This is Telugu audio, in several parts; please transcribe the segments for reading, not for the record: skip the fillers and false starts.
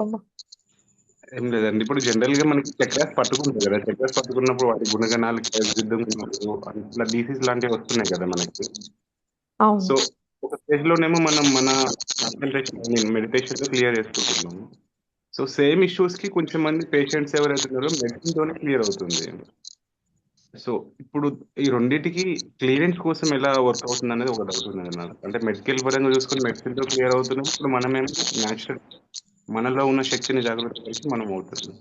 అమ్మ. ఏం లేదండి. ఇప్పుడు జనరల్‌గా మనకి చక్రాస్ పట్టుకుంటాయి గదా! చక్రాస్ పట్టుకున్నప్పుడు వాటి గుణగణాలకి విరుద్ధంగా ఉన్నప్పుడు అట్లా డిసీజ్ లాంటివి వస్తున్నాయి కదా మనకి. అవును. సో, ఒక స్టేజ్‌లోనేమో మనం మన కాన్సంట్రేషన్ ఐ మీన్ మెడిటేషన్‌తో క్లియర్ చేసుకుంటున్నాము. సో, సేమ్ ఇష్యూస్‌కి కొంచెం మంది పేషెంట్స్ ఎవరైతే ఉన్నారో మెడిసిన్‌తోనే క్లియర్ అవుతుంది. సో, ఇప్పుడు ఈ రెండిటికి క్లియరెన్స్ కోసం ఎలా వర్క్ అవుతుందనేది ఒక డౌట్ ఉన్నది నాకు. అంటే మెడికల్ పరంగా చూసుకొని మెడిసిన్‌తో క్లియర్ అవుతున్నాం. ఇప్పుడు మనమేమో న్యాచురల్ మనలో ఉన్న శక్తిని జాగ్రత్త పరిచి మనం అవుతున్నాం.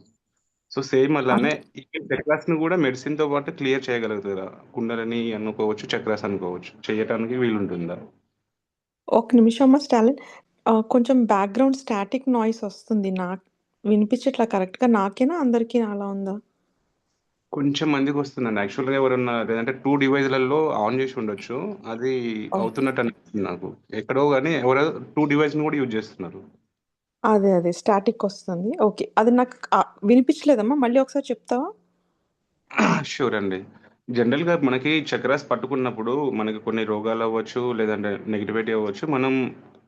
సో, సేమ్ అలానే అంటే ఈ చక్రాస్‌ని గూడా మెడిసిన్‌తో పాటు క్లియర్ చేయగలుగుతారా? కుండలిని అనుకోవచ్చు, చక్రాస్ అనుకోవచ్చు. చేయటానికి వీలుంటుందా? ఒక నిమిషం స్టాలిన్. కొంచెం బ్యాక్‌గ్రౌండ్ స్టాటిక్ నాయిస్ వస్తుంది. వినిపించట్లా కరెక్ట్‌గా నాకేనా? అందరికి అలా ఉందా? కొంచెం మందికొస్తుందండి. యాక్చువల్‌గా ఎవరన్నా లేదంటే 2 డివైస్‌లలో ఆన్ జేసి ఉండొచ్చు. అది ఓకే. అవుతున్నట్టు అనిపిస్తుంది నాకు. ఎక్కడో గాని ఎవరో 2 డివైస్‌ని గూడా యూజ్ జేస్తున్నారు. అదే. స్టాటిక్ వస్తుంది. ఓకే. అది నాకు వినిపించలేదమ్మా. మళ్ళీ ఒకసారి చెప్తావా? ష్యూర్ అండి. జనరల్‌గా మనకి చక్రాస్ పట్టుకున్నప్పుడు మనకి కొన్ని రోగాలవ్వచ్చు, లేదంటే నెగటివిటీ అవ్వచ్చు. మనం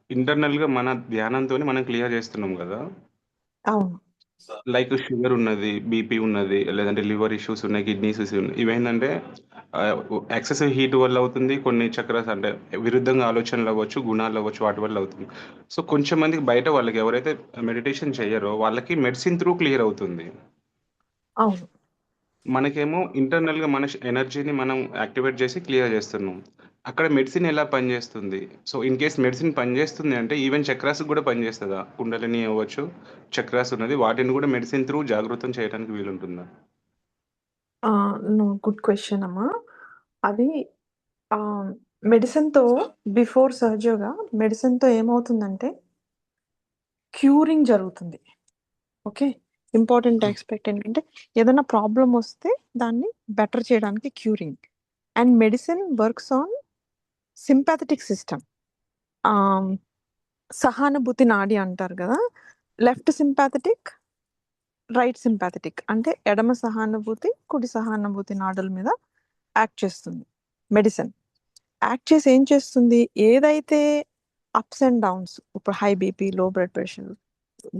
ఇంటర్నల్‌గా మన ధ్యానంతోని మనం క్లియర్ జేస్తున్నాం గదా! అవును. లైక్ షుగర్ ఉన్నది, బీపీ ఉన్నది, లేదంటే లివర్ ఇష్యూస్ ఉన్నాయి, కిడ్నీస్ ఇష్యూస్ ఉన్నాయి. ఇవేంటంటే ఎక్సెసివ్ హీట్ వల్ల అవుతుంది. కొన్ని చక్రాస్ అంటే విరుద్ధంగా ఆలోచనలు అవ్వచ్చు, గుణాలు అవ్వచ్చు, వాటి వల్ల అవుతుంది. సో, కొంచెం మందికి బయట వాళ్ళకి ఎవరైతే మెడిటేషన్ చెయ్యరో వాళ్ళకి మెడిసిన్ త్రూ క్లియర్ అవుతుంది. అవును. మనకేమో ఇంటర్నల్‌గా మన ఎనర్జీని మనం యాక్టివేట్ చేసి క్లియర్ చేస్తున్నాం. అక్కడ మెడిసిన్ ఎలా పనిచేస్తుంది? సో, ఇన్ కేస్ మెడిసిన్ పనిచేస్తుంది అంటే ఈవెన్ చక్రాస్‌కి కూడా పనిచేస్తదా? కుండలిని అవ్వచ్చు, చక్రాస్ ఉన్నది. వాటిని కూడా మెడిసిన్ త్రూ జాగృతం చేయడానికి వీలుంటుందా? నో, గుడ్ క్వెషన్ అమ్మా. అది ఆహ్, మెడిసిన్‌తో బిఫోర్ సర్జరీగా మెడిసిన్‌తో ఏమవుతుందంటే క్యూరింగ్ జరుగుతుంది. ఓకే. ఇంపార్టెంట్ హ్మ్. ఆస్పెక్ట్ ఏంటంటే ఏదైనా ప్రాబ్లమ్ వస్తే దాన్ని బెటర్ చేయడానికి curing. And medicine works on sympathetic system. ఆహ్, సహానుభూతి నాడి అంటారు గదా! లెఫ్ట్ సింపాథెటిక్, రైట్ సింపాథెటిక్ అంటే ఎడమ సహానుభూతి, కుడి సహానుభూతి నాడుల మీద యాక్ట్ చేస్తుంది మెడిసిన్. యాక్ట్ చేసి ఏం చేస్తుంది? ఏదైతే అప్స్ అండ్ డౌన్స్, ఇప్పుడు హై బీపీ, లో blood pressure,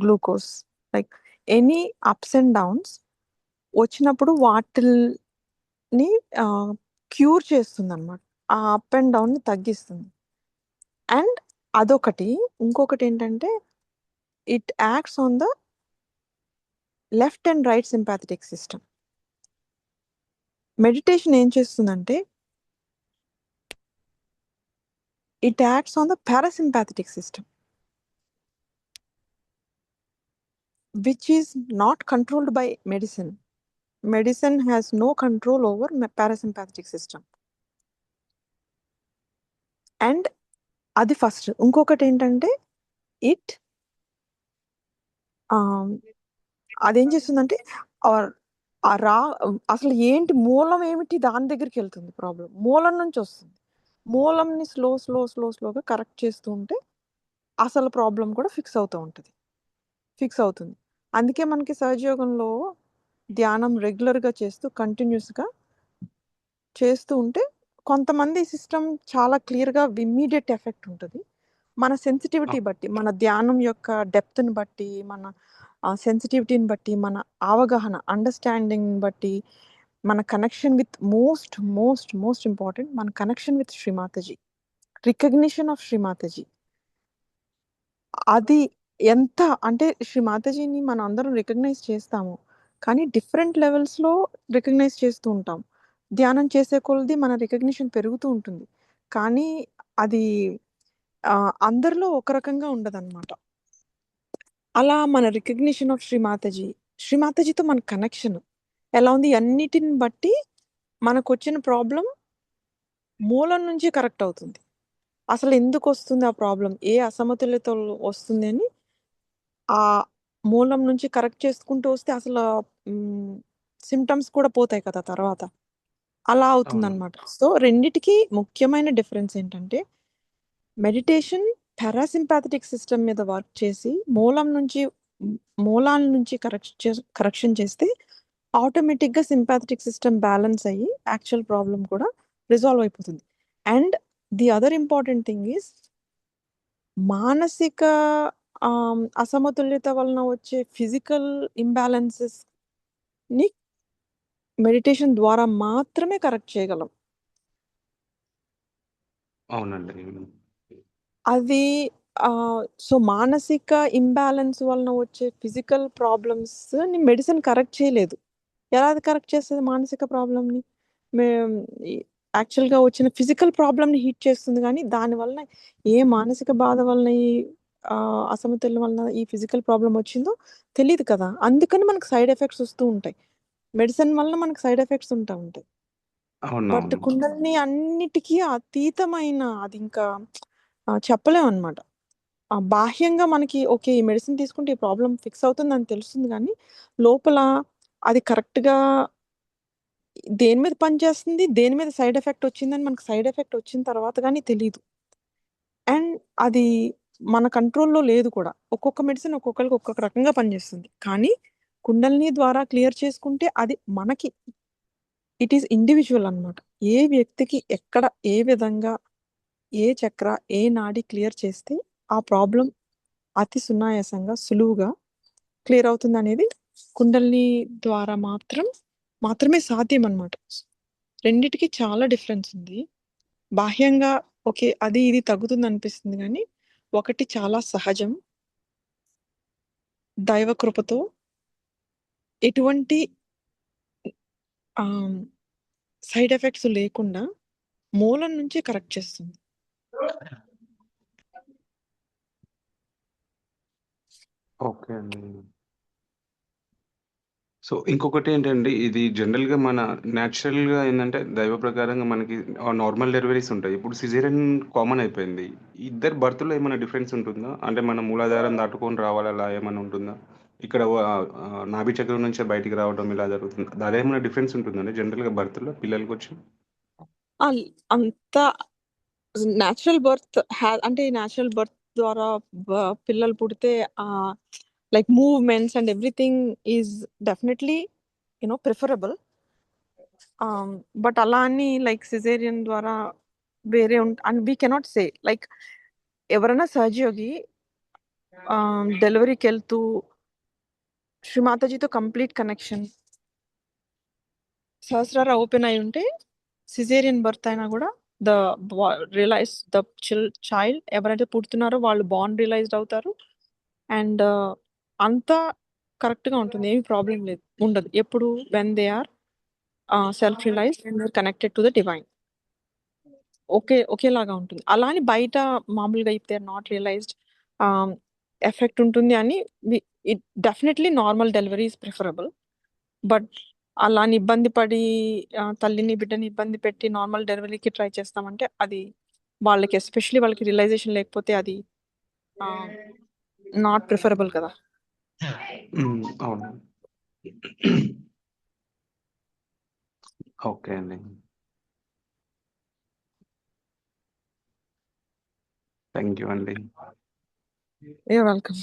glucose, like any ups and downs వచ్చినప్పుడు వాటిల్ని క్యూర్ చేస్తుందనమాట. ఆ అప్ అండ్ డౌన్‌ని తగ్గిస్తుంది. అండ్ అదొకటి. ఇంకొకటి ఏంటంటే it acts on the left and right sympathetic system. Meditation ఏం చేస్తుందంటే it acts on the parasympathetic system, which is not controlled by medicine. Medicine has no control over parasympathetic system. And అది ఫస్ట్. ఇంకొకటి ఏంటంటే ఇట్ అదేం చేస్తుందంటే ఆర్ ఆ రా అసలు ఏంటి మూలం ఏమిటి దాని దగ్గరికి వెళ్తుంది ప్రాబ్లం. మూలం నుంచి వస్తుంది. మూలంని స్లోగా కరెక్ట్ చేస్తూ ఉంటే అసలు ప్రాబ్లమ్ కూడా ఫిక్స్ అవుతూ ఉంటది. ఫిక్స్ అవుతుంది. అందుకే మనకి సహజయోగంలో ధ్యానం రెగ్యులర్‌గా చేస్తూ కంటిన్యూయస్‌గా చేస్తూ ఉంటే కొంతమంది సిస్టమ్ చాలా క్లియర్‌గా ఇమ్మీడియేట్ ఎఫెక్ట్ ఉంటది. మన సెన్సిటివిటీ బట్టి, మన ధ్యానం యొక్క డెప్త్‌ని బట్టి, మన సెన్సిటివిటీని బట్టి, మన అవగాహన, అండర్‌స్టాండింగ్‌ని బట్టి, మన కనెక్షన్ విత్ మోస్ట్ ఇంపార్టెంట్ మన connection with Shri Mataji. Recognition of Shri Mataji. అది ఎంత అంటే శ్రీమాతాజీని మనం అందరం రికగ్నైజ్ చేస్తాము. కానీ డిఫరెంట్ లెవెల్స్‌లో రికగ్నైజ్ చేస్తూ ఉంటాం. ధ్యానం చేసే కొలది మన రికగ్నిషన్ పెరుగుతూ ఉంటుంది. కానీ అది అందరిలో ఒక రకంగా ఉండదనమాట. అలా మన రికగ్నిషన్ ఆఫ్ శ్రీమాతాజీ, శ్రీమాతాజీతో మన కనెక్షన్ ఎలా ఉంది? అన్నిటిని బట్టి మనకొచ్చిన ప్రాబ్లమ్ మూలం నుంచి కరెక్ట్ అవుతుంది. అసలెందుకొస్తుంది ఆ ప్రాబ్లమ్? ఏ అసమతుల్యత వస్తుంది అని ఆ మూలం నుంచి కరెక్ట్ చేసుకుంటూ వస్తే అసలు హ్మ్, సింప్టమ్స్ కూడా పోతాయి కదా తర్వాత. అలా అవును. అవుతుందనమాట. సో, రెండిటికి ముఖ్యమైన డిఫరెన్స్ ఏంటంటే మెడిటేషన్ పారాసింపాథెటిక్ సిస్టమ్ మీద వర్క్ చేసి మూలాల నుంచి కరెక్షన్ చేస్తే ఆటోమేటిక్‌గా సింపాథెటిక్ సిస్టమ్ బ్యాలెన్స్ అయ్యి యాక్చువల్ ప్రాబ్లమ్ కూడా రిజాల్వ్ అయిపోతుంది. And the other important thing is మానసిక అసమతుల్యత వలన వచ్చే ఫిజికల్ ఇంబ్యాలెన్సెస్‌ని మెడిటేషన్ ద్వారా మాత్రమే కరెక్ట్ చేయగలం. అవునండి. అది సో, మానసిక ఇంబ్యాలెన్స్ వలన వచ్చే ఫిజికల్ ప్రాబ్లమ్స్‌ని మెడిసిన్ కరెక్ట్ చేయలేదు. ఎలా అది కరెక్ట్ చేస్తది మానసిక ప్రాబ్లమ్‌ని? మేం ఈ యాక్చువల్‌గా వచ్చిన ఫిజికల్ ప్రాబ్లమ్‌ని హీట్ చేస్తుంది గానీ, దాని వలన ఏ మానసిక బాధ వలన ఈ అసమతుల్యం వలన ఈ ఫిజికల్ ప్రాబ్లమ్ వచ్చిందో తెలీదు కదా! అందుకని మనకు సైడ్ ఎఫెక్ట్స్ వస్తూ ఉంటాయి. మెడిసిన్ వలన మనకు సైడ్ ఎఫెక్ట్స్ ఉంటా ఉంటాయి. బట్ అవునవును. కుండలిని అన్నిటికి అతీతమైన అదింకా చెప్పలేమనమాట. బాహ్యంగా మనకి ఓకే. ఈ మెడిసిన్ తీసుకుంటే ఈ ప్రాబ్లమ్ ఫిక్స్ అవుతుందని తెలుస్తుంది గానీ, లోపల అది కరెక్ట్‌గా దేని మీద పనిచేస్తుంది, దేని మీద సైడ్ ఎఫెక్ట్ వచ్చిందని మనకు సైడ్ ఎఫెక్ట్ వచ్చిన తర్వాత గానీ తెలీదు. అండ్ అది మన కంట్రోల్‌లో లేదు కూడా. ఒక్కొక్క మెడిసిన్ ఒక్కొక్కళ్ళకి ఒక్కొక్క రకంగా పనిచేస్తుంది. కానీ కుండలిని ద్వారా క్లియర్ చేసుకుంటే అది మనకి ఇట్ ఈస్ ఇండివిడ్యువల్ అనమాట. ఏ వ్యక్తికి ఎక్కడ, ఏ విధంగా, ఏ చక్ర, ఏ నాడి క్లియర్ చేస్తే ఆ ప్రాబ్లమ్ అతి సునాయాసంగా, సులువుగా క్లియర్ అవుతుందనేది కుండలిని ద్వారా మాత్రమే సాధ్యమనమాట. రెండిటికి చాలా డిఫరెన్స్ ఉంది. బాహ్యంగా ఓకే. అది ఇది తగ్గుతుందనిపిస్తుంది గానీ, ఒకటి చాలా సహజం. దైవ కృపతో ఎటువంటి ఆహ్, సైడ్ ఎఫెక్ట్స్ లేకుండా మూలం నుంచి కరెక్ట్ చేస్తుంది. ఓకే అండి. సో, ఇంకొకటేంటండి, ఇది జనరల్‌గా మన నేచురల్‌గా ఏందంటే, దైవ ప్రకారంగా మనకి నార్మల్ డెలివరీస్ ఉంటాయి. ఇప్పుడు సిజేరియన్ కామన్ అయిపోయింది. ఇద్దరి బర్త్‌లో ఏమైనా డిఫరెన్స్ ఉంటుందా? అంటే మన మూలాధారం దాటుకొని రావాలి అలా ఏమన్నా ఉంటుందా? ఇక్కడ నాభి చక్రం నుంచే బయటికి రావడం ఇలా జరుగుతుందా? అదేమన్నా డిఫరెన్స్ ఉంటుందండి జనరల్‌గా బర్త్‌లో పిల్లలకొచ్చి? ఆల్ అంత నేచురల్ బర్త్ అంటే నేచురల్ బర్త్ ద్వారా బ పిల్లలు పుడితే like movements and everything is definitely preferable. But అలా అని లైక్ సిజేరియన్ ద్వారా వేరే and we cannot say like ఎవరైనా సహజయోగి డెలివరీకెళ్తూ శ్రీమాతాజీతో కంప్లీట్ కనెక్షన్ సహస్రార ఓపెన్ అయి ఉంటే సిజేరియన్ బర్త్ అయినా గూడా ద రియలైజ్ ద చైల్డ్ ఎవరైతే పుడుతున్నారో వాళ్ళు రియలైజ్డ్ అవుతారు. అండ్ అంతా కరెక్ట్‌గా ఉంటుంది. ఏమి ప్రాబ్లమ్ ఉండదు. ఎప్పుడు when they are self realized and they are connected to the divine. ఒకేలాగా ఉంటుంది. అలా అని బయట మామూలుగా if they are not realized ah, effect ఉంటుంది అని it definitely normal delivery is preferable. But అలా అని ఇబ్బంది పడి తల్లిని, బిడ్డని ఇబ్బంది పెట్టి నార్మల్ డెలివరీకి ట్రై చేస్తామంటే అది వాళ్ళకి ఎస్పెషల్లీ వాళ్ళకి రియలైజేషన్ లేకపోతే అది ఆహ్, నాట్ ప్రిఫరబుల్ కదా! హ్మ్. అవును. ఓకే అండి. థాంక్ యూ అండి. You're welcome.